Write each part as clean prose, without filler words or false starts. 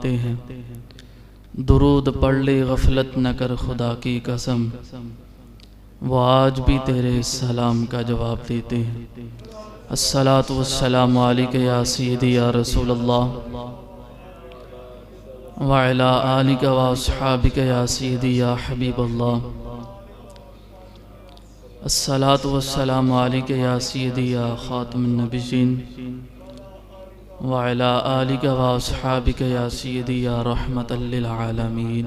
हैं दुरूद पढ़ ले गफलत न कर खुदा की कसम, वो आज भी तेरे सलाम का जवाब देते हैं। अस्सलातु वस्सलामु अलैका या सय्यदी या रसूलल्लाह व अला आलिका व अस्हाबिका या सय्यदी या हबीबल्लाह। अस्सलातु वस्सलामु अलैका या सय्यदी या खातमुन नबिय्यीन व अला आलिका व अस्हाबिका या सय्यदी या रहमतल लिल आलमीन।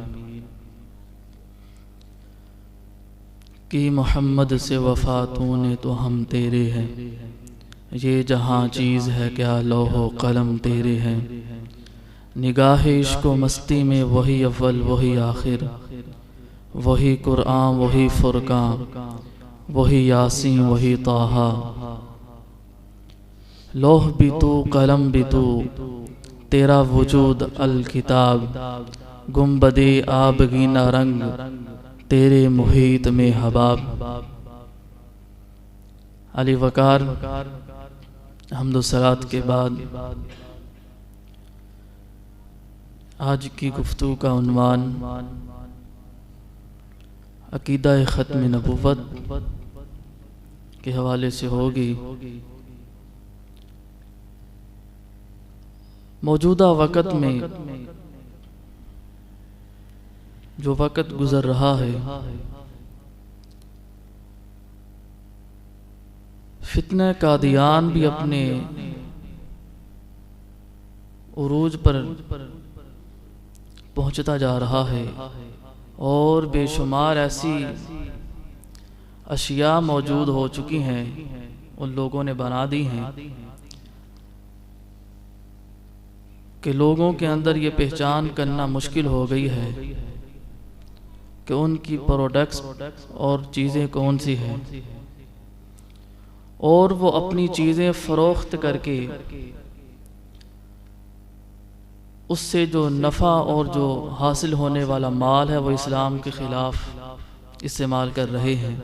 कि मोहम्मद से वफ़ा तूने तो हम तेरे हैं, ये जहाँ चीज़ है क्या लौहो कलम तेरे हैं। निगाह इश्क़ व मस्ती में वही अव्वल वही आखिर, वही कुरान वही फुरकान वही यासीन वही ताहा। लौह भी तू कलम भी तू, तेरा वजूद अल किताब। गुम्बदे आबगीना रंग तेरे मुहीत में हबाब। अली वकार हम्दो सलात के बाद आज की गुफ्तगू का उन्वान अकीदा ख़त्म नबुव्वत के हवाले से होगी। मौजूदा वक़्त में जो वक़्त गुज़र रहा है, फित्ना कादियान भी अपने उरूज पर पहुंचता जा रहा है और बेशुमार ऐसी अशिया मौजूद हो चुकी हैं, उन लोगों ने बना दी हैं कि लोगों के अंदर ये पहचान करना मुश्किल हो गई है कि उनकी प्रोडक्ट्स और चीज़ें कौन सी हैं, और वो अपनी चीज़ें फ़रोख्त करके उससे जो नफ़ा और जो हासिल होने वाला माल है वो इस्लाम के ख़िलाफ़ इस्तेमाल कर रहे हैं।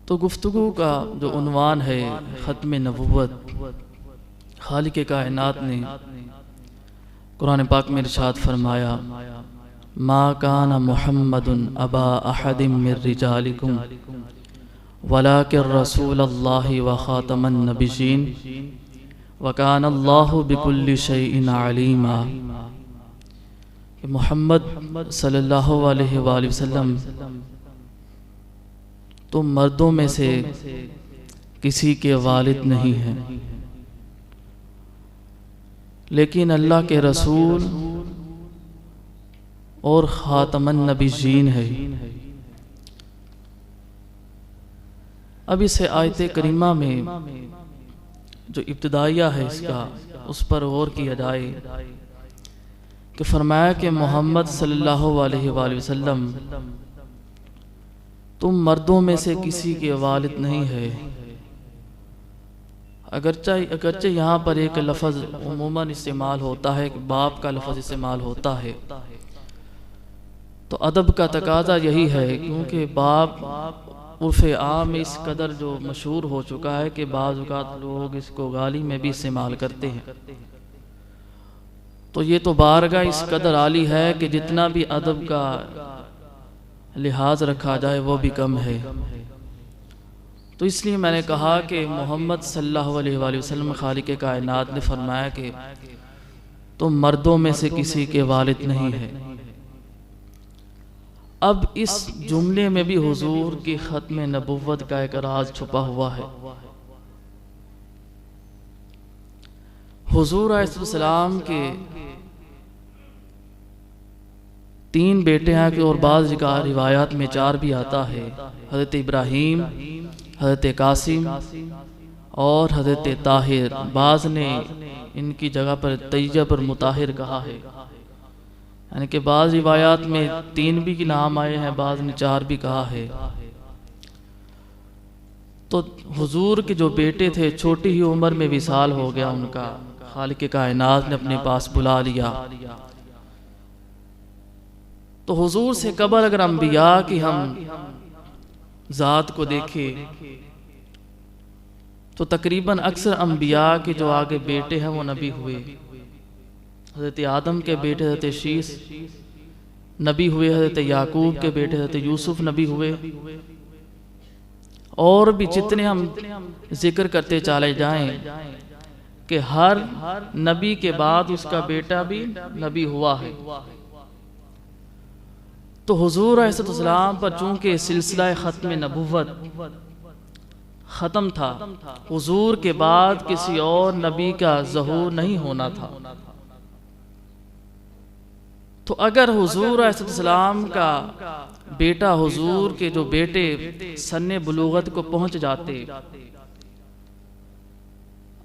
तो गुफ्तगू का जो उन्वान है ख़त्म नबुव्वत, खालिक कायनात ने कुरान पाक में इरशाद फरमाया, मा काना मुहम्मदुन अबा अहदिम मिर रिजालिकुम वलाकिन रसूलल्लाहि व खातमन नबिय्यीन व काना अल्लाहु बिकुल्लि शैइन अलीमा। मोहम्मद सल्लल्लाहु अलैहि वसल्लम तुम मर्दों में से किसी के वालिद नहीं हैं, लेकिन अल्लाह के रसूल और ख़ातमन नबिय्यीन है। अब इस आयत करीमा में जो इब्तिदाइया है इसका, उस पर गौर किया जाए कि फरमाया कि मोहम्मद सल्लल्लाहु अलैहि वसल्लम तुम मर्दों में से किसी के वालिद नहीं है। अगरचे यहाँ पर एक लफ्ज़ उमूमन इस्तेमाल होता है, बाप का लफ्ज़ इस्तेमाल होता है, तो अदब का तकाजा यही है, क्योंकि बाप उर्फ़ आम में इस कदर जो मशहूर हो चुका है कि बाज़ औक़ात लोग इसको गाली में भी इस्तेमाल करते हैं। तो ये तो बारगाह इस कदर आली है कि जितना भी अदब का लिहाज रखा जाए वो भी कम है। तो इसलिए मैंने कहा कि मोहम्मद सल्लल्लाहु अलैहि वसल्लम खालिक कायनात ने फरमाया कि तुम मर्दों में से किसी के वालिद नहीं है। अब इस जुमले में भी हुजूर की ख़त्म नबुव्वत का एक राज छुपा हुआ है। हुजूर अलैहिस्सलाम के 3 बेटे हैं कि, और बाज़ रिवायात में 4 भी आता है। हज़रत इब्राहीम, हज़रत कासिम और हज़रत ताहिर। बाज़ ने इनकी जगह पर तैयब और मुताहिर कहा है, यानी कि बाज़ रिवायात में 3 भी के नाम आए हैं, बाज़ ने 4 भी कहा है। तो हुजूर के जो बेटे थे छोटी ही उम्र में विसाल हो गया उनका, खालिक कायनात ने अपने पास बुला लिया। तो हुजूर से कबल अगर अंबिया की हम ज़ात को देखें तो तकरीबन अक्सर अम्बिया के जो आगे बेटे हैं वो नबी हुए। हज़रत आदम के बेटे हज़रत शीस नबी हुए, हज़रत याकूब के बेटे हज़रत यूसुफ नबी हुए, और भी जितने हम जिक्र करते चले जाएं कि हर नबी के बाद उसका बेटा भी नबी हुआ है। तो हुजूर अलैहिस्सलाम पर चूंकि सिलसिला ख़त्म नबुव्वत ख़त्म था, हुजूर के बाद किसी और नबी का ज़हूर नहीं होना था। तो अगर हुजूर अलैहिस्सलाम का बेटा हुजूर के जो बेटे सन्ने बुलूगत को पहुंच जाते,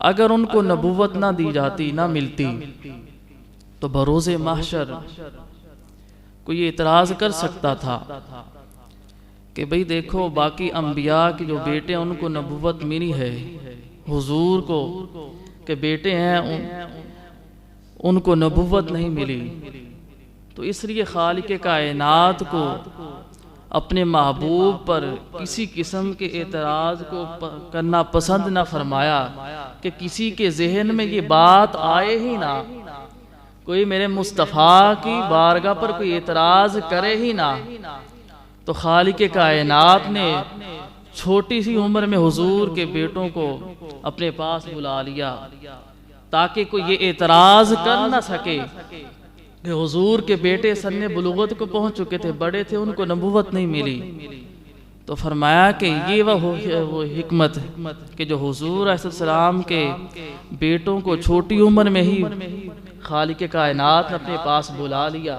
अगर उनको नबुव्वत ना दी जाती, ना मिलती, तो बरोज़े महशर कोई इतराज़ कर सकता था कि भाई देखो बाकी अम्बिया के जो बेटे हैं उनको नबुव्वत मिली है, हुजूर को के बेटे हैं उनको नबुव्वत नहीं मिली। तो इसलिए खालिक कायनात को अपने महबूब पर किसी किस्म के एतराज़ को करना पसंद ना फरमाया कि किसी के जहन में ये बात आए ही ना, कोई मेरे मुस्तफ़ा की बारगाह पर कोई एतराज़ करे ही ना। तो खालिक कायनात ने छोटी सी उम्र में हुजूर के बेटों को अपने पास बुला लिया ताकि कोई ये एतराज़ कर ना सके कि हुजूर के बेटे सन्ने बुलुगत को पहुंच चुके थे, बड़े थे, उनको नबुव्वत नहीं मिली। तो फरमाया कि ये वो हिकमत कि जो हुजूर अलैहिस्सलाम के बेटों को छोटी उम्र में ही खालिक कायनात ने अपने पास बुला लिया,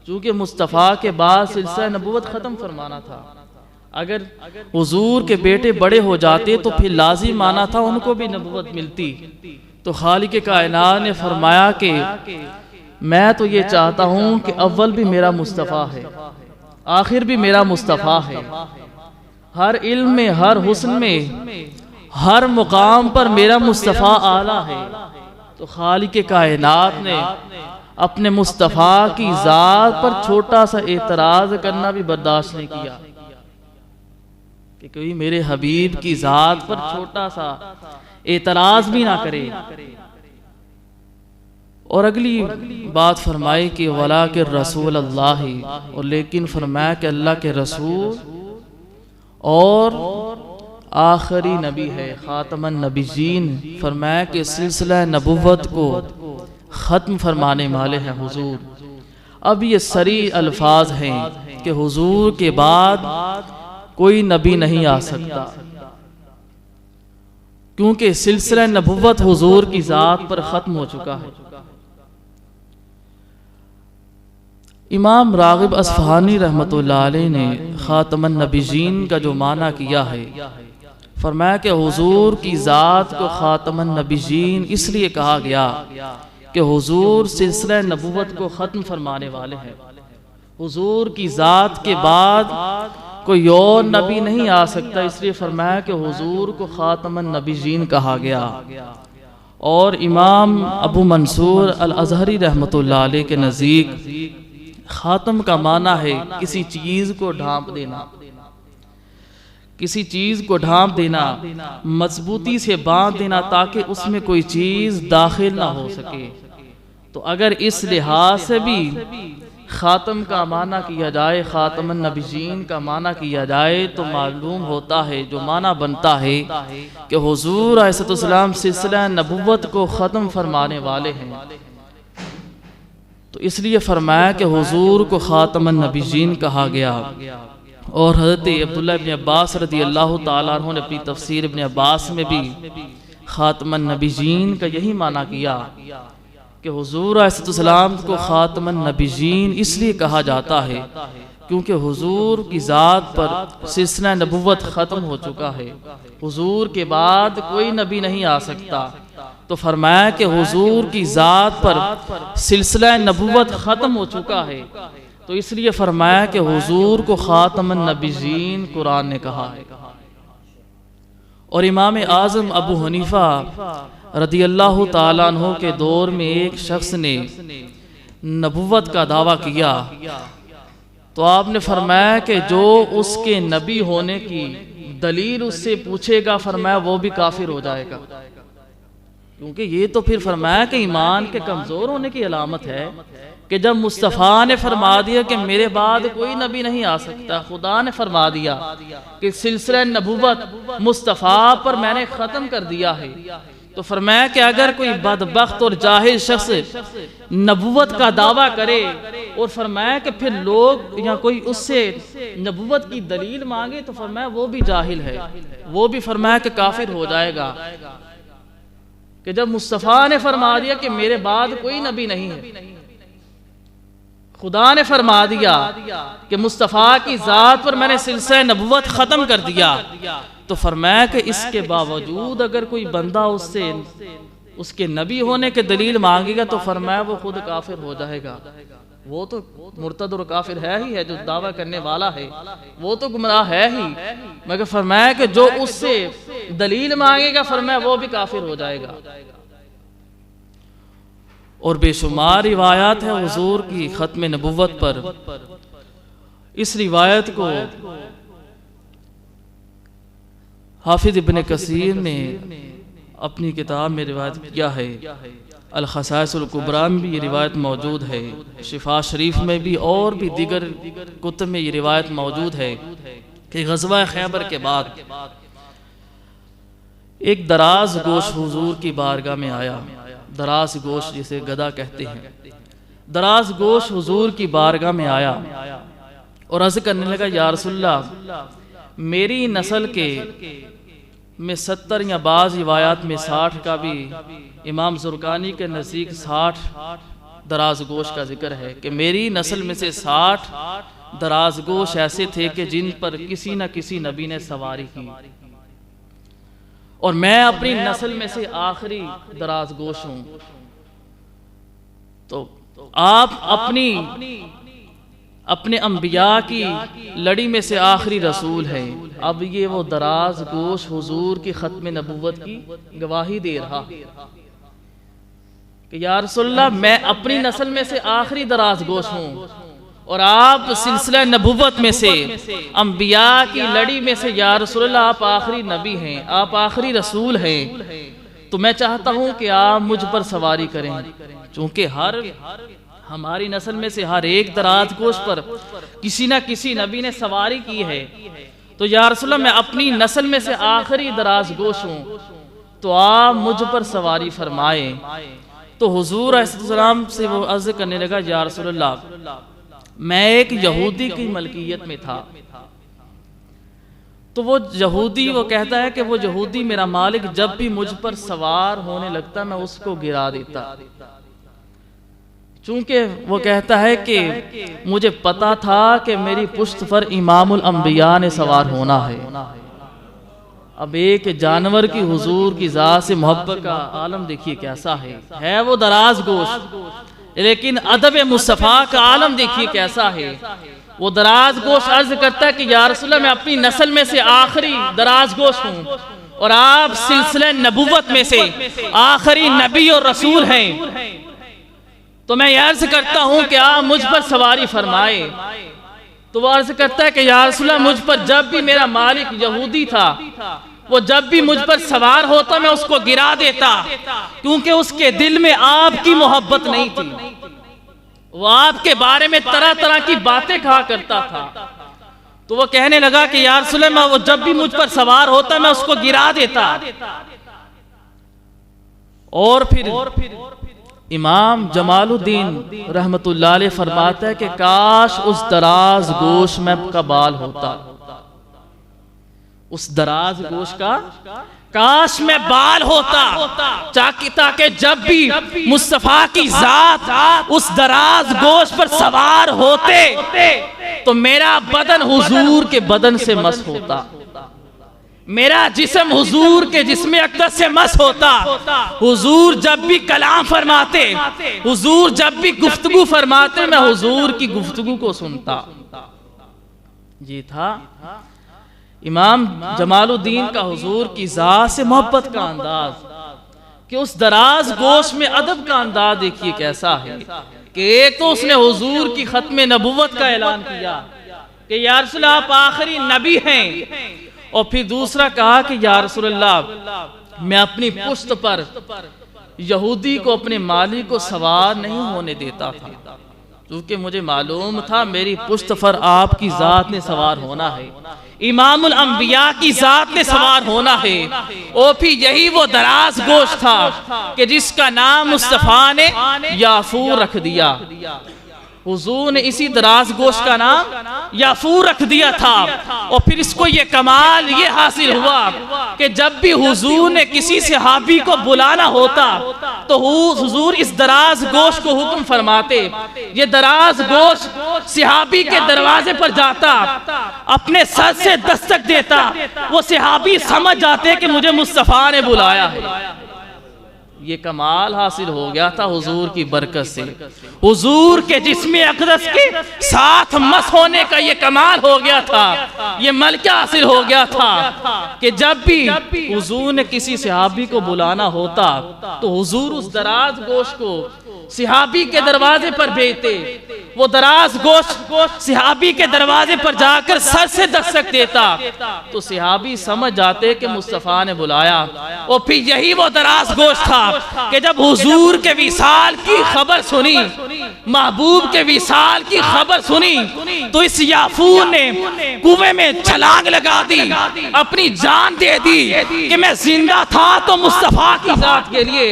चूँकि मुस्तफ़ा के बाद सिलसिला नबुव्वत ख़त्म फरमाना था। अगर हुजूर के बेटे बड़े हो जाते तो फिर लाजिम माना था उनको भी नबुव्वत मिलती। तो खालिक कायनात ने फरमाया कि मैं तो ये चाहता हूँ कि अव्वल भी मेरा मुस्तफ़ा है, आखिर भी मेरा मुस्तफ़ा है, हर इल्म में, हर हुस्न में, हर मुकाम पर मेरा मुस्तफ़ा आला है। तो खालिक कायनात ने अपने मुस्तफ़ा की ज़ात पर छोटा सा एतराज़ करना भी बर्दाश्त नहीं किया कि कोई मेरे हबीब की ज़ात पर छोटा सा एतराज़ भी ना करे। और अगली बात फरमाई कि वला के रसूल अल्लाह, और लेकिन फरमाया कि अल्लाह के रसूल और आखिरी नबी है, ख़ातमन नबीजीन। फरमाया कि सिलसिला नबुव्वत को ख़त्म फरमाने वाले हैं हुजूर। अब ये सरी अल्फाज हैं कि हुजूर के बाद कोई नबी नहीं आ सकता, क्योंकि सिलसिला नबुव्वत हुजूर की ज़ात पर ख़त्म हो चुका है। इमाम रागिब अस्फ़हानी रहमतुल्लाह अलैह ने ख़ातमन नबीजीन का जो माना किया है, फरमाया कि हुजूर की ज़ात को ख़ातमन नबीजीन इसलिए कहा गया कि हुजूर सिलसिला नबुव्वत को ख़त्म फरमाने वाले हैं। हुजूर की ज़ात के बाद कोई और नबी नहीं आ सकता, इसलिए फरमाया कि हुजूर को ख़ातमन नबीजीन कहा गया। और इमाम अबू मंसूर अल अज़हरी रहमतुल्लाह अलैह के नज़दीक ख़ातम का माना है किसी चीज़ को ढांप देना, किसी चीज़ को ढांप देना, मजबूती से बांध देना ताकि उसमें कोई चीज़ दाखिल ना हो सके। तो अगर इस लिहाज से भी ख़ातम का माना किया जाए, ख़ातमन नबीजीन का माना किया जाए, तो मालूम होता है, जो माना बनता है कि हुजूर अलैहिस्सलाम सिलसिला नबुव्वत को ख़त्म फरमाने वाले हैं। तो इसलिए फरमाया कि हुजूर को ख़ातमन नबीजीन कहा गया। और हज़रत अब्दुल्लाह इब्न अब्बास रज़ी अल्लाह ताला अन्हु ने अपनी तफसीर इब्न अब्बास में भी ख़ातमन नबीजीन का यही माना किया कि हुजूर अलैहिस्सलाम को ख़ातमन नबीजीन इसलिए कहा जाता है क्योंकि हुजूर की ज़ात पर सिलसिला नबुव्वत ख़त्म हो चुका है, हुजूर के बाद कोई नबी नहीं आ सकता। तो फरमाया कि हुजूर की ज़ात पर सिलसिला नबुव्वत ख़त्म हो चुका है, तो इसलिए फरमाया कि हुजूर को ख़ातमन नबीजीन कुरान ने कहा है। और इमाम आज़म अबू हनीफा रज़ी अल्लाह ताला अन्हु के दौर में एक शख्स ने नबुव्वत का दावा किया, तो आपने फरमाया कि जो उसके नबी होने की दलील उससे पूछेगा, फरमाया वो भी काफिर हो जाएगा। क्योंकि ये तो फिर फरमाया कि ईमान के कमजोर होने की अलामत है कि जब मुस्तफ़ा ने फरमा दिया कि मेरे बाद कोई नबी नहीं आ सकता, खुदा ने फरमा दिया कि सिलसिला नबुव्वत मुस्तफ़ा पर मैंने ख़त्म कर दिया है, तो फरमाया कि अगर कोई बदबख्त और जाहिल शख्स नबुव्वत का दावा करे और फरमाया कि फिर लोग या कोई उससे नबुव्वत की दलील मांगे, तो फरमाया वो भी जाहिल है, वो भी फरमाया कि काफिर हो जाएगा। कि जब मुस्तफ़ा ने फरमा दिया कि मेरे बाद कोई नबी नहीं है, खुदा ने फरमा दिया कि मुस्तफ़ा की ज़ात पर मैंने सिलसिला नबुव्वत ख़त्म कर दिया, तो फरमाया कि इसके बावजूद अगर कोई बंदा उससे उसके नबी होने के दलील मांगेगा तो फरमाया वो खुद काफिर हो जाएगा। वो तो मुर्तद और काफिर है ही है, जो दावा करने वाला है वो तो गुमराह है ही, मगर फरमाया कि जो उससे दलील मांगेगा फरमाया वो भी काफिर हो जाएगा। और बेशुमार रिवायात है हुजूर की खत्म नबुव्वत पर। इस रिवायत को हाफिज इब्न कसीर ने अपनी किताब में रिवायत किया है, अल खसाइसुल कुबरा में भी ये रिवायत मौजूद है, शिफा शरीफ में भी और भी दीगर कुतुब में ये रिवायत मौजूद है कि ग़ज़वा खैबर के बाद एक दराज गोश हुजूर की बारगाह में आया। दराज गोश जिसे गदा कहते हैं, दराज गोश हुजूर की बारगाह में आया और अर्ज़ करने लगा, या रसूलल्लाह मेरी नस्ल के में 70 या बाज़ रिवायात में 60 का भी इमाम ज़ुरकानी के नज़दीक 60 दराज गोश का जिक्र है कि मेरी नस्ल में से 60 दराज गोश ऐसे थे कि जिन पर किसी न किसी नबी ने सवारी की, और मैं अपनी नस्ल में से आखिरी दराज गोश हूं। तो आप अपने अंबिया की लड़ी में से आखिरी रसूल हैं। अब ये वो दराज गोश हुजूर की खत्म नबुव्वत की गवाही दे रहा कि या रसूलल्लाह मैं अपनी नस्ल में से आखिरी दराज गोश हूँ और आप सिलसिला नबुव्वत में से अंबिया की लड़ी में से या रसूलल्लाह आप आखिरी नबी हैं, आप आखिरी रसूल हैं। तो मैं चाहता हूँ कि आप मुझ पर सवारी करें, चूँकि हमारी नस्ल में से हर एक दराज गोश पर किसी न किसी नबी ने सवारी की है। तो या रसूलल्लाह मैं अपनी नस्ल में से आखिरी दराज गोश हूँ, तो आप मुझ पर सवारी फरमाए। तो हुजूर अलैहिस्सलाम से वो अर्ज़ करने लगा, या रसूलल्लाह मैं एक यहूदी की मलकियत में था। तो वो यहूदी वो कहता है कि वो यहूदी मेरा मालिक जब भी मुझ पर सवार होने लगता मैं उसको गिरा देता, चूंकि वो कहता है कि मुझे पता था कि मेरी पुश्त पर इमामुल अंबिया ने सवार होना है। अब एक जानवर की हुजूर की ज़ात से मोहब्बत का आलम देखिए कैसा है वो दराज गोश, लेकिन अदब मुस्तफ़ा का आलम देखिए कैसा है। वो दराज गोश अर्ज करता है कि या रसूलल्लाह मैं अपनी नस्ल में से आखिरी दराज गोश हूँ और आप सिलसिले नबुव्वत में से आखिरी नबी और रसूल हैं। तो मैं अर्ज करता हूँ कि आप मुझ पर सवारी फरमाए। तो वो अर्ज करता है कि या रसूलल्लाह मुझ पर जब भी मेरा मालिक यहूदी था वो जब भी मुझ पर सवार होता मैं उसको गिरा देता, क्योंकि उसके दिल में आपकी मोहब्बत नहीं थी। वो आपके बारे में तरह तरह की बातें कहा करता था। तो वो कहने लगा कि या रसूलल्लाह वो जब भी मुझ पर सवार होता मैं उसको गिरा देता। और फिर इमाम जमालुद्दीन रहमतुल्लाह अलैह फरमाता है कि काश उस दराज गोश में का बाल होता, उस दराज गोश का काश में बाल होता, ताकि जब भी मुस्तफा की जात उस दराज गोश पर सवार होते तो मेरा बदन हुजूर के बदन से मस होता, मेरा जिस्म हुजूर के जिस्म अक़दस से मस होता। हुजूर जब भी कलाम फरमाते, हुजूर जब भी गुफ्तगू फरमाते मैं हुजूर की गुफ्तगू को सुनता। ये था इमाम जमालुद्दीन का हुजूर की ज़ात से मोहब्बत का अंदाज, कि उस दराज गोश में अदब का अंदाज देखिए कैसा है कि एक तो उसने हुजूर की खत्म नबुव्वत का ऐलान किया कि या रसूलल्लाह आप आखिरी नबी हैं और फिर दूसरा कहा कि या रसूलल्लाह, मैं अपनी पुश्त पर यहूदी को, अपने मालिक को सवार नहीं होने देता था, क्योंकि मुझे मालूम था मेरी पुश्त पर आपकी जात ने सवार होना है, इमामुल अंबिया की जात ने सवार होना है। और फिर यही वो दराज गोश्त था कि जिसका नाम मुस्तफा ने याफूर रख दिया। हुजूर ने इसी दराज गोश्त का नाम याफूर रख दिया था। और फिर इसको ये कमाल ये हासिल हुआ कि जब भी हुजूर ने किसी सहाबी को बुलाना होता तो हुजूर इस दराज गोश्त को हुक्म फरमाते। ये दराज गोश्त सहाबी के दरवाजे पर जाता, अपने सर से दस्तक देता, वो सहाबी समझ जाते कि मुझे मुस्तफा ने बुलाया है। ये कमाल हासिल हो गया था हुजूर की बरकत से। हुजूर के जिस्म अक़दस के साथ मस होने का ये कमाल हो गया था, ये मलका हासिल हो गया था कि जब भी हुजूर ने किसी सहाबी को बुलाना होता तो हुजूर उस दराज गोश्त को सहाबी के दरवाजे पर भेजते। वो दराज गोश्त सहाबी के दरवाजे पर जाकर सर से दस्तक देता तो सहाबी समझ जाते कि मुस्तफा ने बुलाया। और फिर यही वो दराज गोश्त था कि जब हुजूर के विसाल की खबर सुनी, महबूब के विसाल की खबर सुनी, तो इस याफूर ने कुएं में छलांग लगा दी, अपनी जान दे दी कि मैं जिंदा था तो मुस्तफा की जात के लिए,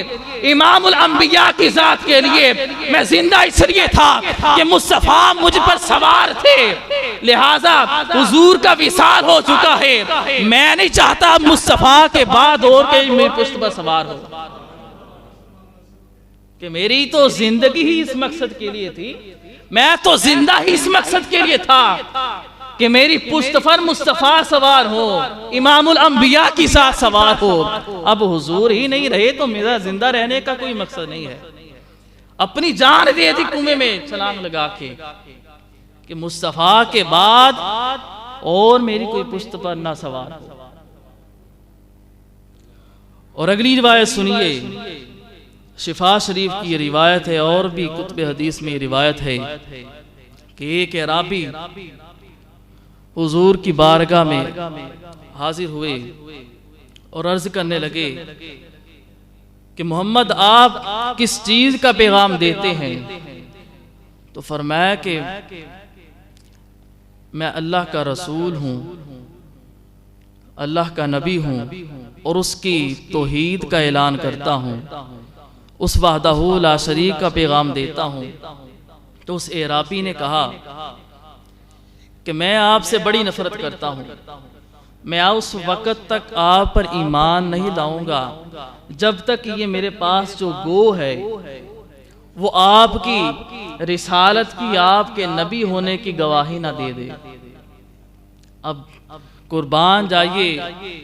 इमामुल अंबिया की जात के लिए मैं जिंदा इसलिए था कि मुस्तफा मुझ पर सवार थे। लिहाजा हुजूर का विसाल हो चुका है, मैं नहीं चाहता मुस्तफा के बाद और कोई मेरी पुश्त पर सवार हो, कि मेरी तो जिंदगी ही इस मकसद के लिए थी, मैं तो जिंदा ही इस मकसद के लिए था कि मेरी पुश्त पर मुस्तफा सवार हो, इमामुल अंबिया की साथ सवार हो। अब हुजूर ही नहीं रहे तो मेरा जिंदा रहने का कोई मकसद नहीं है। अपनी जान दे दी कुएं में छलांग लगा के कि मुस्तफा के बाद और मेरी कोई पुश्त पर ना सवार हो। और अगली रिवायत सुनिए, शिफा शरीफ की रिवायत है और भी कुतुब हदीस में रिवायत है कि एक अराबी हुजूर की बारगाह में हाजिर हुए और अर्ज करने लगे कि मोहम्मद आप किस चीज का पैगाम देते हैं? तो फरमाया कि मैं अल्लाह का रसूल हूँ, अल्लाह का नबी हूँ और उसकी तौहीद का ऐलान करता हूँ, उस वहदहू ला शरीक का पैगाम देता हूँ। तो उस एराबी ने कहा कि मैं आपसे बड़ी नफरत करता हूँ, मैं उस वक़्त तक आप पर ईमान नहीं लाऊंगा जब तक ये मेरे पास जो गो है वो आपकी रिसालत की, आपके नबी होने की गवाही ना दे दे। अब कुर्बान जाइए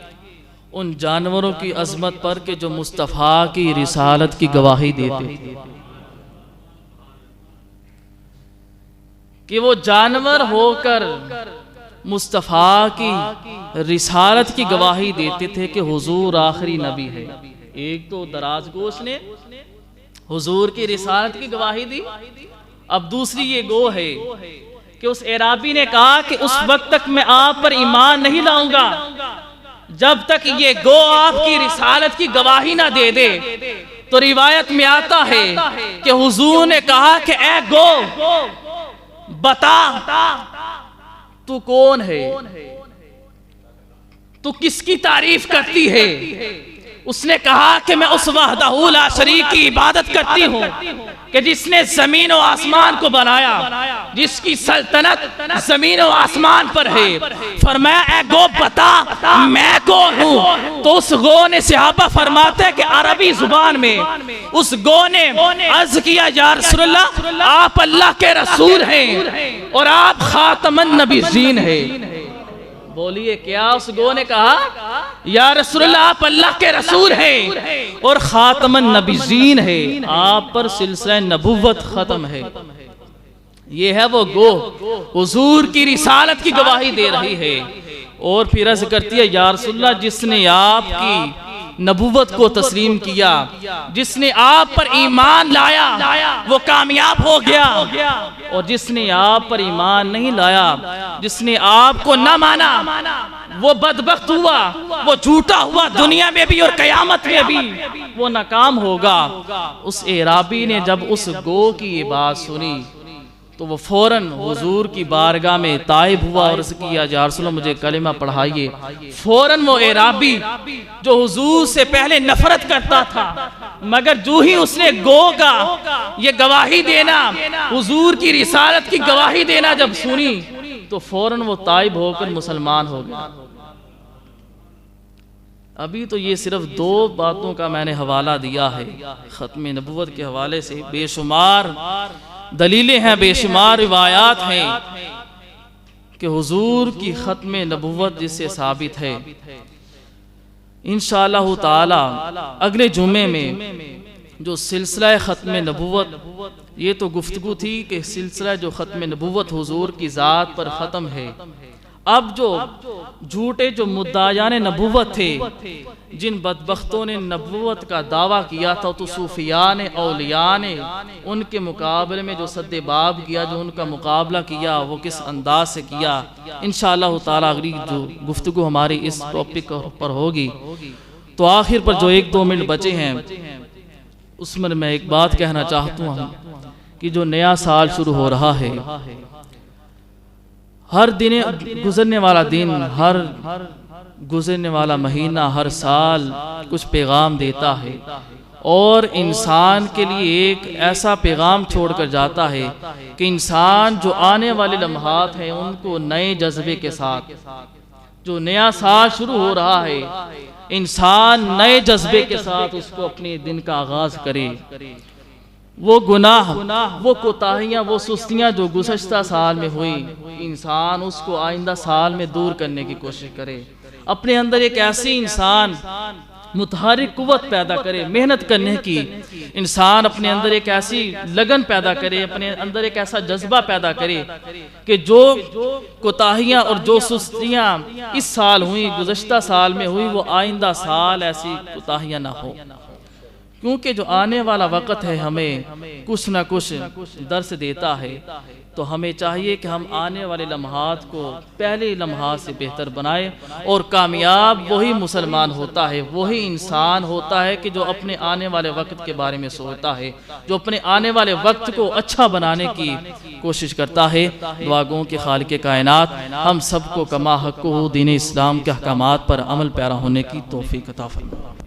उन जानवरों की अजमत पर कि जो मुस्तफ़ा की रिसालत की गवाही देते थे, कि वो जानवर होकर मुस्तफ़ा की रिसालत की गवाही देते थे कि हुजूर आखिरी नबी है। एक तो दराज गोश ने हुजूर की रिसालत की गवाही दी, अब दूसरी ये गो है कि उस एराबी ने कहा कि उस वक्त तक मैं आप पर ईमान नहीं लाऊंगा जब तक ये गो आपकी रिसालत की गवाही ना दे दे। तो रिवायत में आता है कि हुजूर ने कहा कि ए गो बता तू कौन है, तू किसकी तारीफ करती है? उसने कहा कि मैं उस वहदहू ला शरीक की इबादत करती हूँ कि जिसने जमीन और आसमान को बनाया, जिसकी सल्तनत जमीन और आसमान पर है। फरमाया ए गो बता मैं कौन हूँ? तो उस गो ने सहाबा फरमाते हैं कि अरबी जुबान में उस गो ने अर्ज किया, या रसूलल्लाह आप अल्लाह के रसूल हैं और आप खातमन नबीयीन हैं। बोलिए क्या उस गो ने कहा? या रसूलल्लाह आप अल्लाह के रसूल हैं और खातमन नबीयीन है, आप पर सिलसिला नबुव्वत खत्म है। ये है वो गो हुजूर की रिसालत की गवाही दे रही है। और फिर अर्ज करती है, या रसूलल्लाह जिसने आपकी नबूवत को तस्लीम किया, जिसने आप पर ईमान लाया वो कामयाब हो गया, और जिसने आप पर ईमान नहीं लाया, जिसने आपको न माना, वो बदबख्त हुआ, वो झूठा हुआ, दुनिया में भी और कयामत में भी वो नाकाम होगा। उस एराबी ने जब उस गो की ये बात सुनी तो वो फौरन हुजूर की बारगाह में ताइब हुआ और उसने किया, या रसूलल्लाह मुझे कलिमा पढ़ाइए। फौरन वो एराबी जो हुजूर से पहले नफरत करता था, मगर जो ही उसने गो का ये गवाही देना, हुजूर की रिसालत की गवाही देना जब सुनी, तो फौरन वो ताइब होकर मुसलमान हो गया। अभी तो ये सिर्फ 2 बातों का मैंने हवाला दिया है। ख़त्म नबूवत के हवाले से बेशुमार दलीलें हैं, बेशुमार रिवायात हैं कि हुजूर की ख़त्म नबूवत जिससे साबित है। इंशाअल्लाह ताला अगले जुमे में जो सिलसिला ख़त्म नबूवत, ये तो गुफ्तगू थी कि सिलसिला जो ख़त्म नबूवत हुजूर की ज़ात पर ख़त्म है। अब जो झूठे जो मुद्दायान नबूवत थे, जिन बदबख्तों ने नबूवत का दावा किया था, तो सूफिया ने, औलिया ने उनके मुकाबले में जो सद्देबाब किया, जो उनका मुकाबला किया, वो किस अंदाज से किया, इंशाअल्लाह ताला अगली जो गुफ्तगू हमारी इस टॉपिक पर होगी। तो आखिर पर जो 1-2 मिनट बचे हैं उसमें मैं एक बात कहना चाहता हूँ कि जो नया साल शुरू हो रहा है, हर दिन गुजरने वाला दिन, हर गुजरने वाला महीना, हर साल कुछ पैगाम देता है, और इंसान के लिए एक ऐसा पैगाम छोड़कर जाता है कि इंसान जो आने वाले लम्हात हैं उनको नए जज्बे के साथ, जो नया साल शुरू हो रहा है, इंसान नए जज्बे के साथ उसको अपने दिन का आगाज करे। वो गुनाह, वो कोताहियाँ, वो सुस्तियाँ जो गुज़श्ता साल में हुई, इंसान उसको आइंदा साल में दूर करने की कोशिश करे। अपने अंदर एक ऐसी इंसान मुतहरिक कुव्वत पैदा करे, मेहनत करने की। इंसान अपने अंदर एक ऐसी लगन पैदा करे, अपने अंदर एक ऐसा जज्बा पैदा करे कि जो कोताहियाँ और जो सुस्तियाँ इस साल हुई, गुज़श्ता साल में हुई, वो आइंदा साल ऐसी कोताहियाँ ना हो। क्योंकि जो आने वाला वक़्त है हमें कुछ ना कुछ दर्स देता है। तो हमें चाहिए कि हम आने वाले लम्हात को पहले लम्हात से बेहतर बनाएं, और कामयाब वही मुसलमान होता है, वही इंसान होता है कि जो अपने आने वाले वक्त के बारे में सोचता है, जो अपने आने वाले वक्त को अच्छा बनाने की कोशिश करता है। दुआगों के खालिक कायनात हम सबको कमा हक़्क़ुहु दीन इस्लाम के अहकामात पर अमल पैरा होने की तौफीक अता फरमाए।